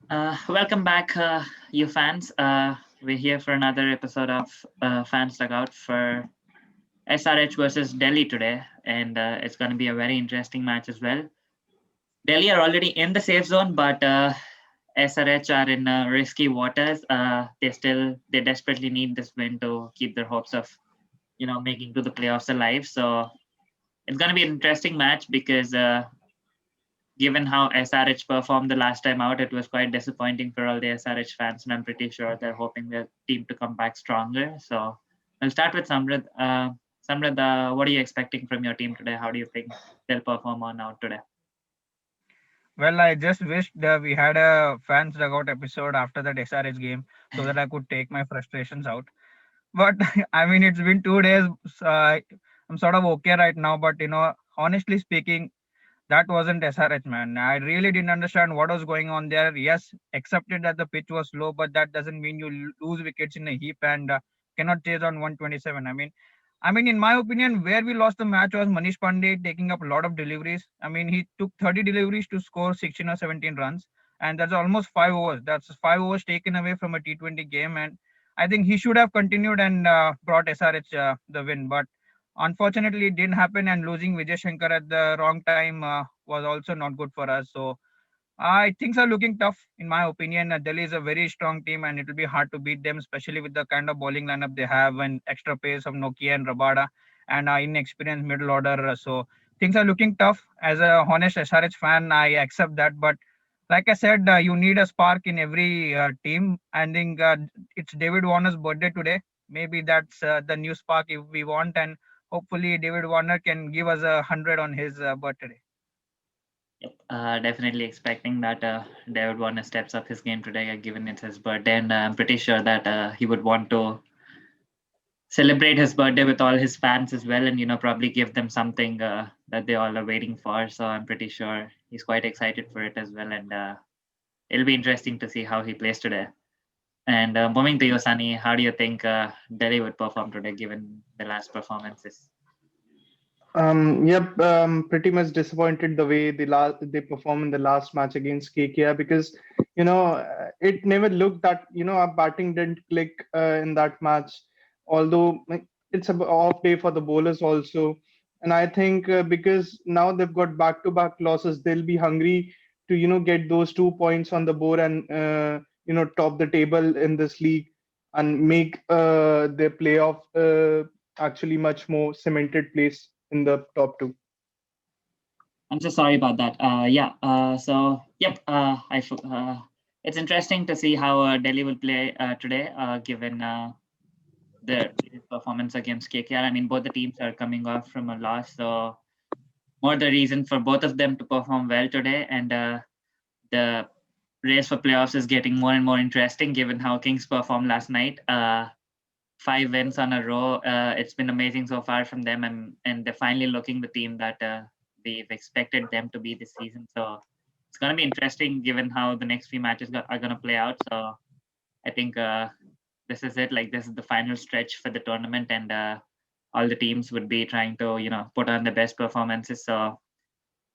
Welcome back, you fans. We're here for another episode of Fan Dugout for SRH versus Delhi today, and it's going to be a very interesting match as well. Delhi are already in the safe zone, but SRH are in risky waters. They desperately need this win to keep their hopes of making to the playoffs alive. So it's going to be an interesting match because given how SRH performed the last time out, it was quite disappointing for all the SRH fans, and I'm pretty sure they're hoping their team to come back stronger. So I'll start with Samrid. Samrid, what are you expecting from your team today? How do you think they'll perform on out today? Well, I just wished that we had a fans dugout episode after that SRH game so that I could take my frustrations out. But I mean, it's been 2 days. So I'm sort of okay right now. But honestly speaking, that wasn't SRH, man. I really didn't understand what was going on there. Yes, accepted that the pitch was low, but that doesn't mean you lose wickets in a heap and cannot chase on 127. I mean, in my opinion, where we lost the match was Manish Pandey taking up a lot of deliveries. I mean, he took 30 deliveries to score 16 or 17 runs, and that's almost 5 overs. That's 5 overs taken away from a T20 game, and I think he should have continued and brought SRH the win. But unfortunately, it didn't happen, and losing Vijay Shankar at the wrong time was also not good for us. So things are looking tough, in my opinion. Delhi is a very strong team, and it will be hard to beat them, especially with the kind of bowling lineup they have and extra pace of Nokia and Rabada and inexperienced middle order. So things are looking tough. As a honest SRH fan, I accept that. But like I said, you need a spark in every team. I think it's David Warner's birthday today. Maybe that's the new spark if we want, and hopefully David Warner can give us 100 on his birthday. Yep, definitely expecting that David Warner steps up his game today, given it's his birthday, and I'm pretty sure that he would want to celebrate his birthday with all his fans as well, and probably give them something that they all are waiting for. So I'm pretty sure he's quite excited for it as well, and it'll be interesting to see how he plays today. And moving to you, Sunny, how do you think Delhi would perform today given the last performances? Yep, pretty much disappointed the way they performed in the last match against KKR because it never looked that our batting didn't click in that match. Although like, it's an off day for the bowlers also, and I think because now they've got back-to-back losses, they'll be hungry to get those 2 points on the board and top the table in this league and make their playoff actually much more cemented place in the top two. I'm so sorry about that. Yeah. So, yep. It's interesting to see how Delhi will play today, given their performance against KKR. I mean, both the teams are coming off from a loss, so more the reason for both of them to perform well today. And the race for playoffs is getting more and more interesting, given how Kings performed last night. 5 wins on a row. It's been amazing so far from them, and they're finally looking the team that we've expected them to be this season. So it's going to be interesting, given how the next few matches are going to play out. So I think this is it. Like this is the final stretch for the tournament, and all the teams would be trying to put on the best performances. So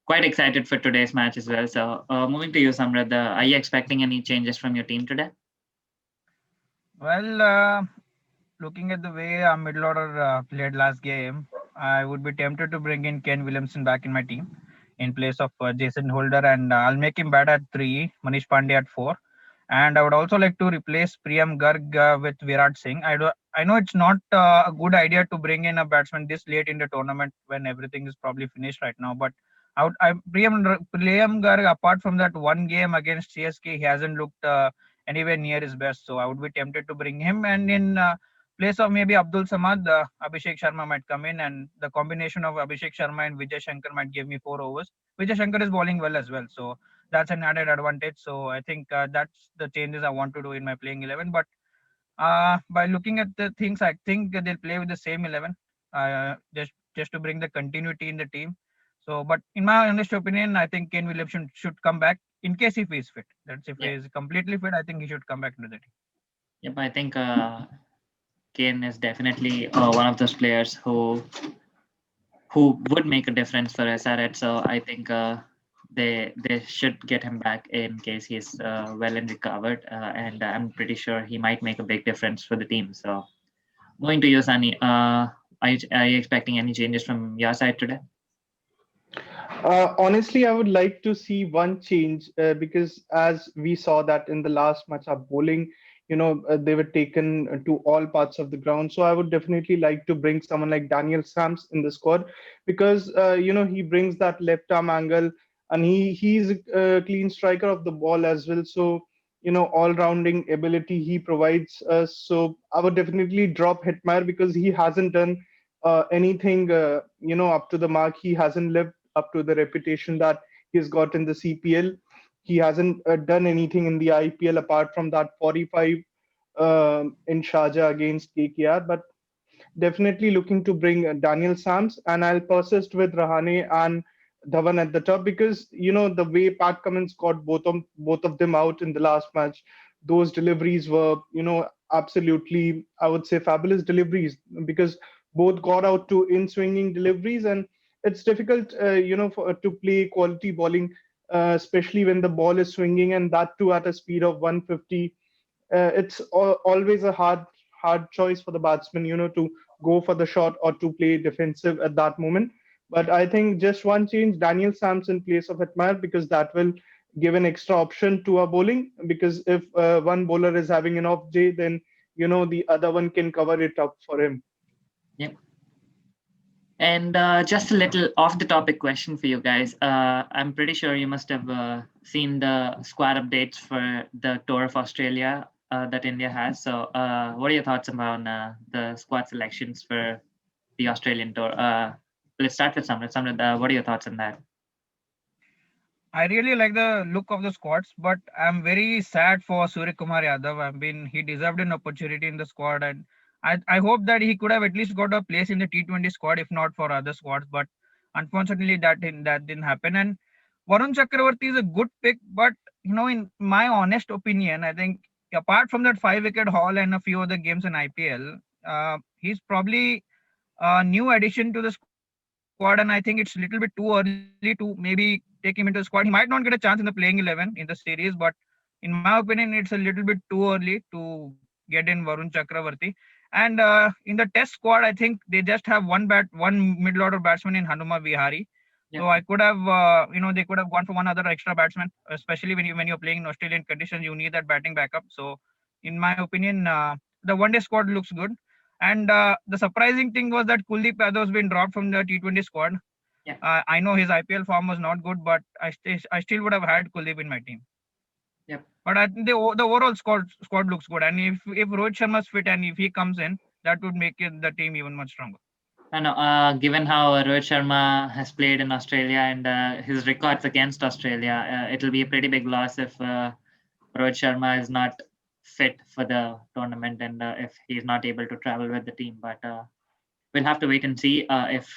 quite excited for today's match as well. So moving to you, Samrad, are you expecting any changes from your team today? Well, looking at the way our middle order played last game, I would be tempted to bring in Ken Williamson back in my team in place of Jason Holder, and I'll make him bat at three, Manish Pandey at four, and I would also like to replace Priyam Garg with Virat Singh. I know it's not a good idea to bring in a batsman this late in the tournament when everything is probably finished right now, but Priyam Garg, apart from that one game against CSK, he hasn't looked anywhere near his best. So I would be tempted to bring him, and in place of maybe Abdul Samad, Abhishek Sharma might come in, and the combination of Abhishek Sharma and Vijay Shankar might give me 4 overs. Vijay Shankar is bowling well as well, so that's an added advantage. So I think that's the changes I want to do in my playing 11. But by looking at the things, I think they'll play with the same 11, just to bring the continuity in the team. So, but in my honest opinion, I think Kane Williamson should come back in case if he is fit. That's if he Yeah. is completely fit. I think he should come back into the team. Yep. I think Kane is definitely one of those players who would make a difference for SRH. So I think they should get him back in case he's well and recovered, and I'm pretty sure he might make a big difference for the team. So, going to you, Sunny, are you expecting any changes from your side today? Honestly, I would like to see one change because as we saw that in the last match of bowling, they were taken to all parts of the ground. So I would definitely like to bring someone like Daniel Sams in the squad because he brings that left arm angle and he's a clean striker of the ball as well. So all rounding ability he provides us. So I would definitely drop Hitmire because he hasn't done anything up to the mark. He hasn't lived up to the reputation that he's got in the CPL. He hasn't done anything in the IPL apart from that 45 in Sharjah against KKR. But definitely looking to bring Daniel Sams, and I'll persist with Rahane and Dhawan at the top because the way Pat Cummins got both of them out in the last match, those deliveries were absolutely, I would say, fabulous deliveries because both got out to in swinging deliveries, and it's difficult to play quality bowling, especially when the ball is swinging and that too at a speed of 150. It's always a hard choice for the batsman, to go for the shot or to play defensive at that moment. But I think just one change, Daniel Sams in place of Atmire, because that will give an extra option to our bowling. Because if one bowler is having an off day, then the other one can cover it up for him. Yep. And just a little off the topic question for you guys. I'm pretty sure you must have seen the squad updates for the tour of Australia that India has. So, what are your thoughts about the squad selections for the Australian tour? Let's start with Samrat. Samrat, what are your thoughts on that? I really like the look of the squads, but I'm very sad for Surya Kumar Yadav. He deserved an opportunity in the squad, and I hope that he could have at least got a place in the T20 squad, if not for other squads. But unfortunately, that didn't happen. And Varun Chakravarti is a good pick, but in my honest opinion, I think apart from that 5 wicket haul and a few other games in IPL, he's probably a new addition to the squad, and I think it's a little bit too early to maybe take him into the squad. He might not get a chance in the playing 11 in the series, but in my opinion, it's a little bit too early to get in Varun Chakravarti. And in the Test squad, I think they just have one middle order batsman in Hanuma Vihari. So I Yep. could have, they could have gone for one other extra batsman, especially when you're playing in Australian conditions, you need that batting backup. So, in my opinion, the one day squad looks good. And the surprising thing was that Kuldeep Yadav has been dropped from the T20 squad. Yeah. I know his IPL form was not good, but I still would have had Kuldeep in my team. Yep. But I think the overall squad looks good, and if Rohit Sharma's fit and if he comes in, that would make the team even much stronger. I know, given how Rohit Sharma has played in Australia and his records against Australia, it'll be a pretty big loss if Rohit Sharma is not fit for the tournament and if he's not able to travel with the team. But we'll have to wait and see if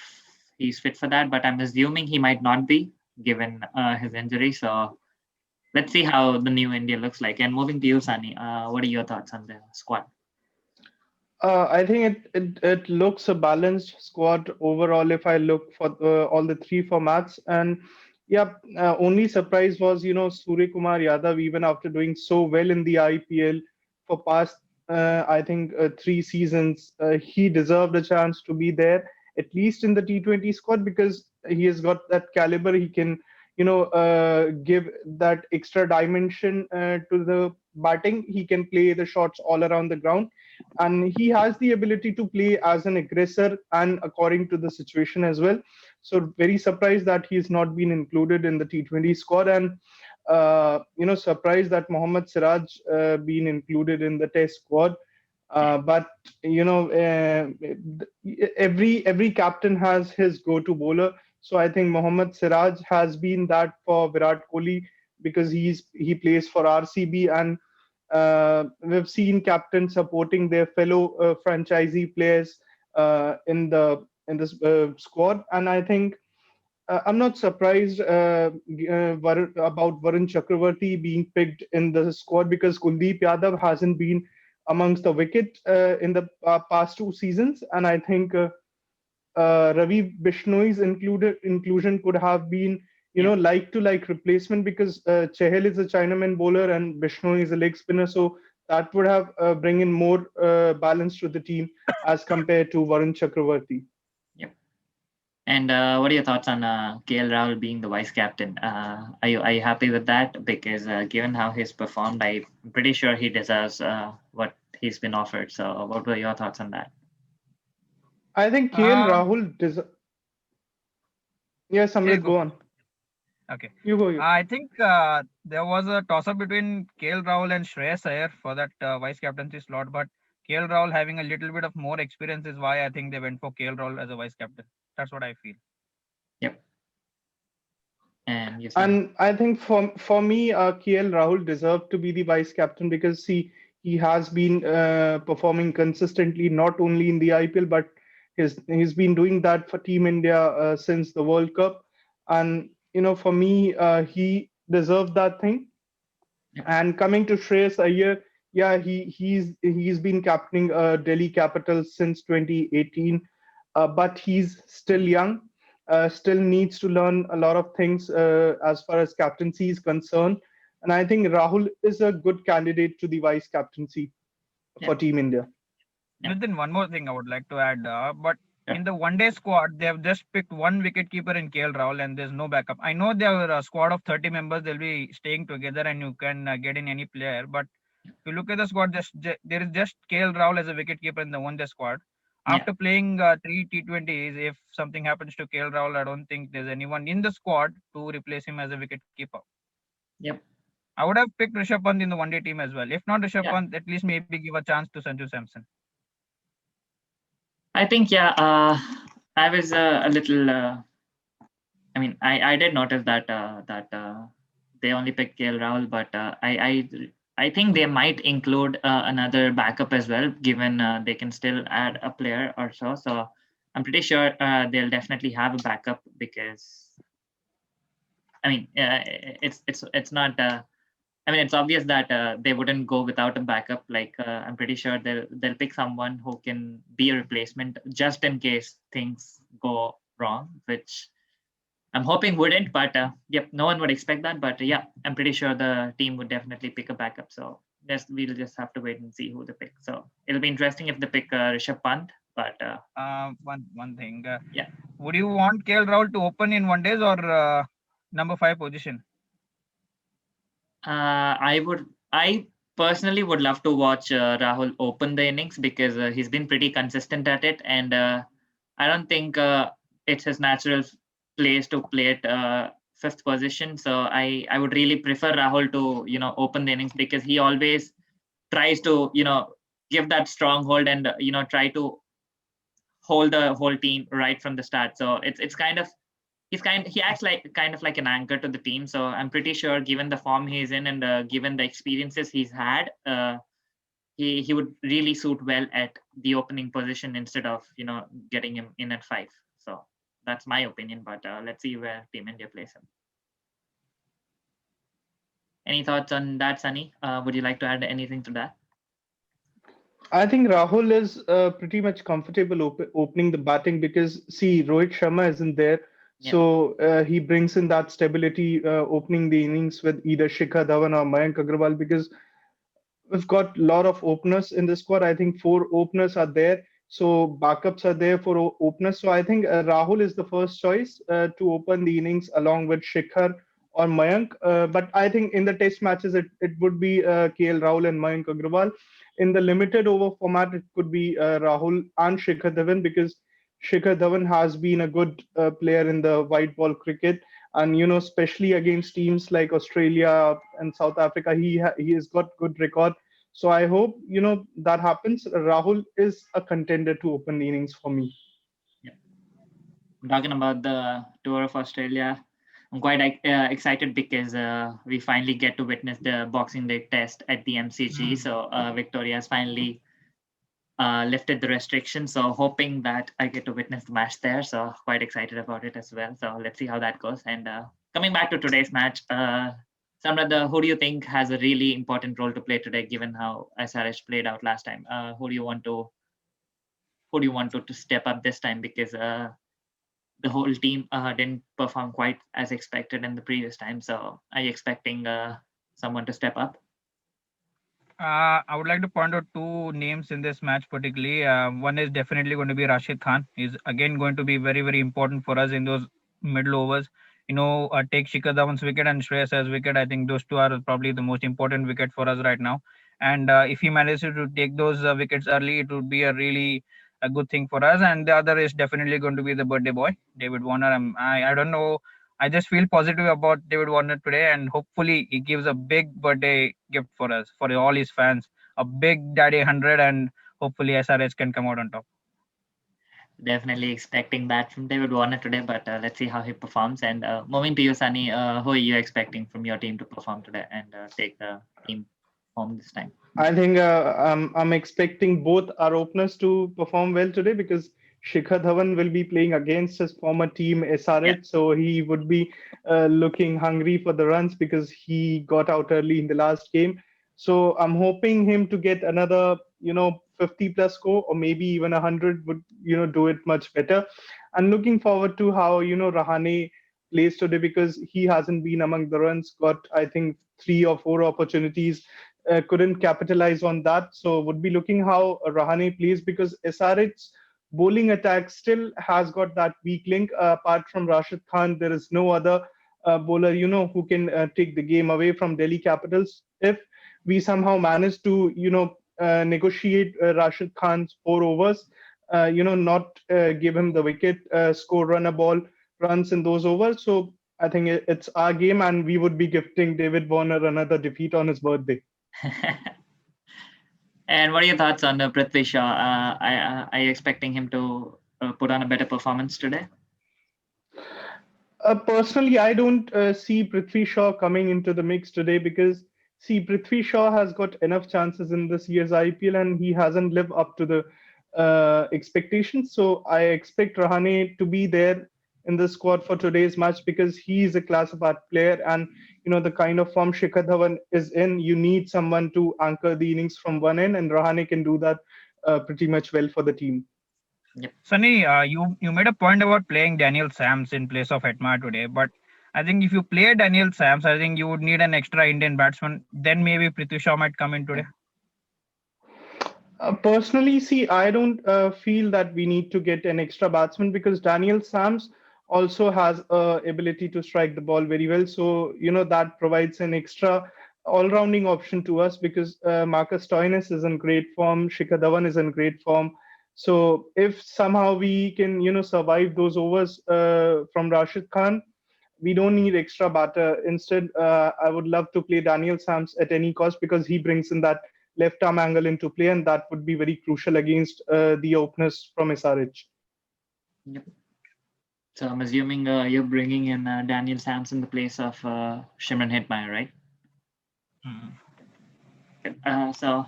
he's fit for that. But I'm assuming he might not be given his injury. So let's see how the new India looks like. And moving to you, Sunny, what are your thoughts on the squad? I think it looks a balanced squad overall if I look for all the three formats. And yeah, only surprise was, Surya Kumar Yadav, even after doing so well in the IPL for past, I think, 3 seasons, he deserved a chance to be there, at least in the T20 squad, because he has got that caliber. He can, give that extra dimension to the batting. He can play the shots all around the ground, and he has the ability to play as an aggressor and according to the situation as well. So very surprised that he's not been included in the T20 squad, and surprised that Mohammad Siraj been included in the Test squad. But every captain has his go-to bowler. So I think Mohammad Siraj has been that for Virat Kohli because he plays for RCB, and we've seen captains supporting their fellow franchisee players in this squad, and I think I'm not surprised about Varun Chakravarti being picked in the squad because Kuldeep Yadav hasn't been amongst the wicket in the past 2 seasons, and I think Ravi Bishnoi's inclusion could have been, like to like replacement because Chahal is a Chinaman bowler and Bishnoi is a leg spinner. So that would have bring in more balance to the team as compared to Varun Chakravarti. Yep. And what are your thoughts on KL Rahul being the vice captain? Are you happy with that? Because given how he's performed, I'm pretty sure he deserves what he's been offered. So, what were your thoughts on that? I think KL Um, Rahul Yeah, yeah, Samrit, go. go on. Okay. You go. You. I think there was a toss-up between KL Rahul and Shreyas Iyer for that vice captaincy slot, but KL Rahul having a little bit of more experience is why I think they went for KL Rahul as a vice captain. That's what I feel. Yep. And you, Sunny? And I think for me, KL Rahul deserved to be the vice captain because he has been performing consistently not only in the IPL but he's been doing that for Team India since the World Cup, and for me, he deserved that thing. Yep. And coming to Shreyas Iyer, yeah, he's been captaining Delhi Capitals since 2018, but he's still young, still needs to learn a lot of things as far as captaincy is concerned. And I think Rahul is a good candidate to the vice captaincy for Yep. Team India. Yep. Within one more thing I would like to add, but Yep. in the one-day squad, they have just picked one wicketkeeper in KL Rahul, and there's no backup. I know they are a squad of 30 members; they'll be staying together, and you can get in any player. But if you look at the squad, there is just KL Rahul as a wicketkeeper in the one-day squad. Yeah. After playing three T20s, if something happens to KL Rahul, I don't think there's anyone in the squad to replace him as a wicketkeeper. Yep. I would have picked Rishabh Pant in the one-day team as well. If not Rishabh Yeah. Pant, at least maybe give a chance to Sanju Samson. I think yeah. I was a little. I mean, I did notice that they only picked KL Rahul, but I think they might include another backup as well, given they can still add a player or so. So I'm pretty sure they'll definitely have a backup because I mean it's not. I mean, it's obvious that they wouldn't go without a backup. Like I'm pretty sure they'll pick someone who can be a replacement just in case things go wrong, which I'm hoping wouldn't, but yep, no one would expect that. But yeah, I'm pretty sure the team would definitely pick a backup. So we'll just have to wait and see who they pick. So it'll be interesting if they pick Rishabh Pant. But One thing. yeah, Would you want KL Rahul to open in one days or number 5 position? I personally would love to watch Rahul open the innings because he's been pretty consistent at it, and I don't think it's his natural place to play at fifth position. So I would really prefer Rahul to open the innings because he always tries to give that stronghold and try to hold the whole team right from the start. So it's kind of he acts like kind of like an anchor to the team. So I'm pretty sure, given the form he's in and given the experiences he's had, he would really suit well at the opening position instead of getting him in at 5. So that's my opinion. But let's see where Team India plays him. Any thoughts on that, Sunny? Would you like to add anything to that? I think Rahul is pretty much comfortable opening the batting because see Rohit Sharma isn't there, Yeah. so he brings in that stability opening the innings with either Shikhar Dhawan or Mayank Agarwal because we've got a lot of openers in the squad. I think 4 openers are there, so backups are there for openers. So I think Rahul is the first choice to open the innings along with Shikhar or Mayank. But I think in the test matches, it would be KL Rahul and Mayank Agarwal. In the limited over format, it could be Rahul and Shikhar Dhawan because Shikhar Dhawan has been a good player in the white ball cricket, and especially against teams like Australia and South Africa, he has got good record. So I hope that happens. Rahul is a contender to open the innings for me. Yeah. Talking about the tour of Australia, I'm quite excited because we finally get to witness the Boxing Day test at the MCG. So Victoria has finally lifted the restrictions. So hoping that I get to witness the match there. So quite excited about it as well. So let's see how that goes. And coming back to today's match, Samrat, who do you think has a really important role to play today, given how SRH played out last time? Who do you want to step up this time? Because the whole team didn't perform quite as expected in the previous time. So are you expecting someone to step up? I would like to point out two names in this match particularly. One is definitely going to be Rashid Khan. He's again going to be very, very important for us in those middle overs. Take Shikhar Dhawan's wicket and Shreyas Iyer's wicket. I think those two are probably the most important wicket for us right now. And if he manages to take those wickets early, it would be a good thing for us. And the other is definitely going to be the birthday boy, David Warner. I don't know. I just feel positive about David Warner today, and hopefully he gives a big birthday gift for us, for all his fans, a big Daddy 100, and hopefully SRH can come out on top. Definitely expecting that from David Warner today, but let's see how he performs. And moving to you, Sunny, who are you expecting from your team to perform today and take the team home this time? I think I'm expecting both our openers to perform well today because Shikhar Dhawan will be playing against his former team Yeah, SRH, so he would be looking hungry for the runs because he got out early in the last game. So I'm hoping him to get another, 50 plus score or maybe even 100 would, do it much better. And looking forward to how, Rahane plays today because he hasn't been among the runs, got I think 3 or 4 opportunities, couldn't capitalize on that. So would be looking how Rahane plays because SRH's bowling attack still has got that weak link. Apart from Rashid Khan, there is no other bowler, who can take the game away from Delhi Capitals. If we somehow manage to, negotiate Rashid Khan's 4 overs, not give him the wicket, score run a ball runs in those overs. So I think it's our game, and we would be gifting David Warner another defeat on his birthday. and what are your thoughts on Prithvi Shaw? Are you expecting him to put on a better performance today? Personally, I don't see Prithvi Shaw coming into the mix today because, see, Prithvi Shaw has got enough chances in this year's IPL and he hasn't lived up to the expectations. So I expect Rahane to be there in the squad for today's match because he is a class apart player, and the kind of form Shikhar Dhawan is in, you need someone to anchor the innings from one end, and Rahane can do that pretty much well for the team. Yep. Sunny, you made a point about playing Daniel Sams in place of Hetma today, but I think if you play Daniel Sams, I think you would need an extra Indian batsman. Then maybe Prithvi Shaw might come in today. Personally, see, I don't feel that we need to get an extra batsman because Daniel Sams also has ability to strike the ball very well. So that provides an extra all-rounding option to us because Marcus Stoinis is in great form, Shikhar Dhawan is in great form. So if somehow we can survive those overs from Rashid Khan, we don't need extra batter. Instead, I would love to play Daniel Sams at any cost because he brings in that left arm angle into play, and that would be very crucial against the openers from SRH. Yep. So I'm assuming you're bringing in Daniel Sams in the place of Shimron Hetmeyer, right? Hmm. So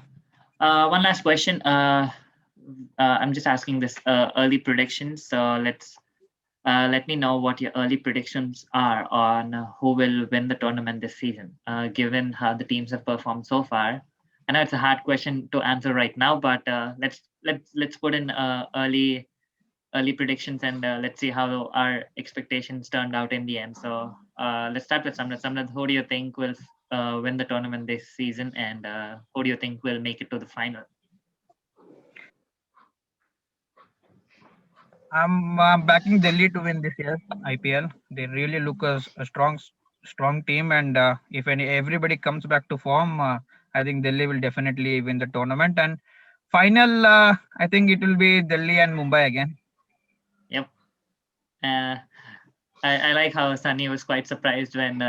one last question. I'm just asking this early predictions. So let me know what your early predictions are on who will win the tournament this season, given how the teams have performed so far. I know it's a hard question to answer right now, but let's put in early predictions and let's see how our expectations turned out in the end. So let's start with Samrat. Samrat, who do you think will win the tournament this season, and who do you think will make it to the final? I'm backing Delhi to win this year IPL. They really look a strong team, and if everybody comes back to form, I think Delhi will definitely win the tournament. And final, I think it will be Delhi and Mumbai again. Yep. Uh, I like how Sunny was quite surprised when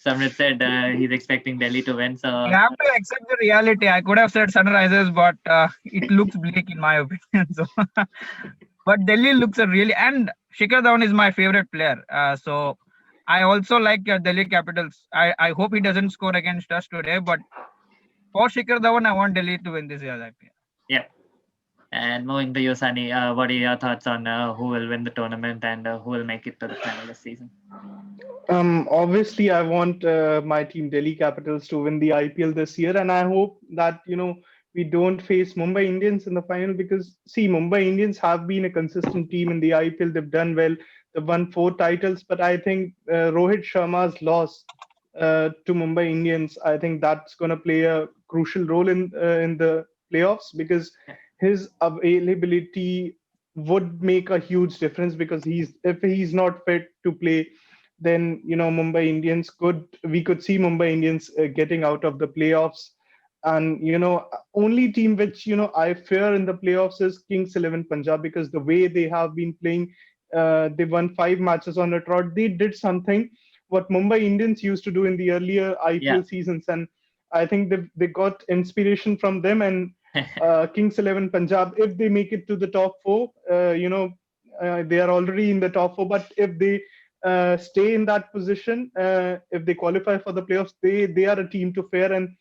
Samrit said he's expecting Delhi to win. You So have to accept the reality. I could have said Sunrisers, but it looks bleak in my opinion. So, but Delhi looks a really, and Shikhar Dhawan is my favorite player. So I also like Delhi Capitals. I hope he doesn't score against us today, but for Shikhar Dhawan, I want Delhi to win this year's IPL. yeah. And moving to you, Sunny, what are your thoughts on who will win the tournament and who will make it to the final this season? Obviously, I want my team Delhi Capitals to win the IPL this year, and I hope that we don't face Mumbai Indians in the final, because see, Mumbai Indians have been a consistent team in the IPL. They've done well. They've won 4 titles, but I think Rohit Sharma's loss to Mumbai Indians, I think that's going to play a crucial role in the playoffs, because his availability would make a huge difference, because if he's not fit to play, then Mumbai Indians could see Mumbai Indians getting out of the playoffs. And only team which I fear in the playoffs is Kings 11 Punjab, because the way they have been playing, they won 5 matches on a trot. They did something what Mumbai Indians used to do in the earlier Yeah. IPL seasons, and I think they got inspiration from them. And Kings 11 Punjab, if they make it to the top four, they are already in the top four. But if they stay in that position, if they qualify for the playoffs, they are a team to fear. And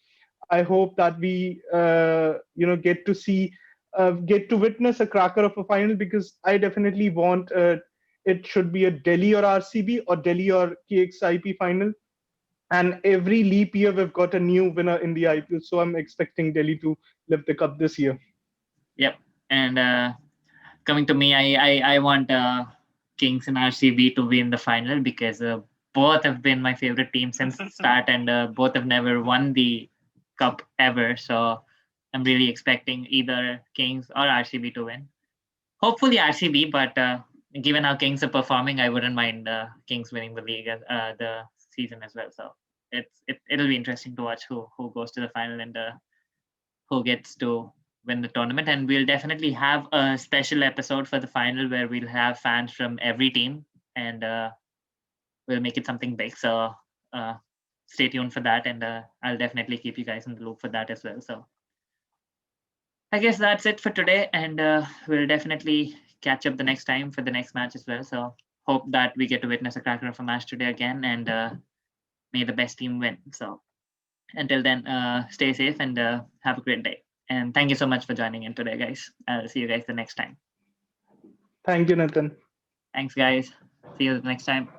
I hope that we get to witness a cracker of a final, because I definitely want it should be a Delhi or RCB or Delhi or KXIP final. And every leap year we've got a new winner in the IPL, so I'm expecting Delhi to lift the cup this year. Yep. And coming to me, I want Kings and RCB to win the final, because both have been my favorite team since the start, and both have never won the cup ever. So I'm really expecting either Kings or RCB to win. Hopefully RCB, but given how Kings are performing, I wouldn't mind Kings winning the league, the season as well. So it'll be interesting to watch who goes to the final, and who gets to win the tournament. And we'll definitely have a special episode for the final where we'll have fans from every team, and we'll make it something big. So stay tuned for that, and I'll definitely keep you guys in the loop for that as well. So I guess that's it for today, and we'll definitely catch up the next time for the next match as well. So hope that we get to witness a cracker of a match today again, and may the best team win. So until then, stay safe and have a great day. And thank you so much for joining in today, guys. I'll see you guys the next time. Thank you, Nathan. Thanks, guys. See you the next time.